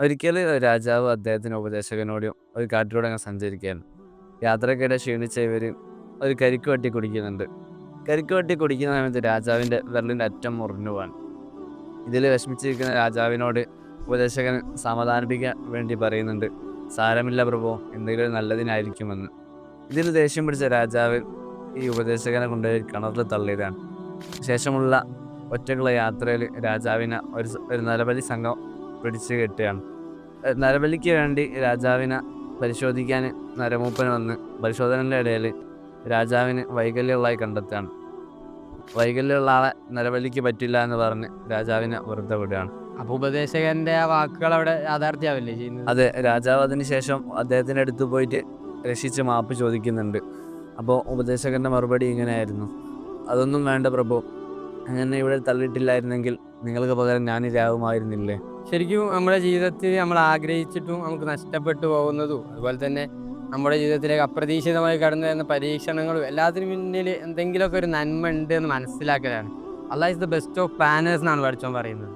ഒരിക്കൽ രാജാവ് അദ്ദേഹത്തിന് ഉപദേശകനോട് ഒരു കാട്ടിലൂടെ അങ്ങ് സഞ്ചരിക്കുകയാണ്. യാത്രക്കിടെ ക്ഷീണിച്ച ഇവർ ഒരു കരിക്ക് വെട്ടി കുടിക്കുന്നുണ്ട്. കരിക്ക് വെട്ടി കുടിക്കുന്ന സമയത്ത് രാജാവിൻ്റെ വിരലിൻ്റെ അറ്റം മുറിഞ്ഞു പോവാണ്. ഇതിൽ വിഷമിച്ചിരിക്കുന്ന രാജാവിനോട് ഉപദേശകൻ സമാധാനിപ്പിക്കാൻ വേണ്ടി പറയുന്നുണ്ട്, സാരമില്ല പ്രഭു, എന്തെങ്കിലും നല്ലതിനായിരിക്കുമെന്ന്. ഇതിൽ ദേഷ്യം പിടിച്ച രാജാവ് ഈ ഉപദേശകനെ കൊണ്ടുപോയി കിണറിൽ തള്ളിയതാണ്. ശേഷമുള്ള ഒറ്റക്കുള്ള യാത്രയിൽ രാജാവിനെ ഒരു നരബലി സംഘം പിടിച്ചു കെട്ടുകയാണ്. നരബലിക്ക് വേണ്ടി രാജാവിനെ പരിശോധിക്കാൻ നരമൂപ്പൻ വന്ന് പരിശോധനയുടെ ഇടയിൽ രാജാവിന് വൈകല്യമുള്ളതായി കണ്ടെത്തുകയാണ്. വൈകല്യമുള്ള ആളെ നരബലിക്ക് പറ്റില്ല എന്ന് പറഞ്ഞ് രാജാവിനെ വെറുതെ വിടുകയാണ്. അപ്പൊ ഉപദേശകന്റെ ആ വാക്കുകൾ അവിടെ യാഥാർത്ഥ്യാവല്ലേ ചെയ്യുന്നത്? അതെ, രാജാവ് അതിനുശേഷം അദ്ദേഹത്തിൻ്റെ അടുത്ത് പോയിട്ട് രക്ഷിച്ച് മാപ്പ് ചോദിക്കുന്നുണ്ട്. അപ്പോൾ ഉപദേശകന്റെ മറുപടി ഇങ്ങനെയായിരുന്നു, അതൊന്നും വേണ്ട പ്രഭു, അങ്ങനെ ഇവിടെ തള്ളിയിട്ടില്ലായിരുന്നെങ്കിൽ നിങ്ങൾക്ക് പകരം ഞാനിരാകുമായിരുന്നില്ലേ. ശരിക്കും നമ്മുടെ ജീവിതത്തിൽ നമ്മൾ ആഗ്രഹിച്ചിട്ടും നമുക്ക് നഷ്ടപ്പെട്ടു പോകുന്നതും അതുപോലെ തന്നെ നമ്മുടെ ജീവിതത്തിലേക്ക് അപ്രതീക്ഷിതമായി കടന്നു വരുന്ന പരീക്ഷണങ്ങളും എല്ലാത്തിനും പിന്നിൽ എന്തെങ്കിലുമൊക്കെ ഒരു നന്മ ഉണ്ട് എന്ന് മനസ്സിലാക്കലാണ്. Allah is the best of planners എന്നാണ് പഠിച്ചോൻ പറയുന്നത്.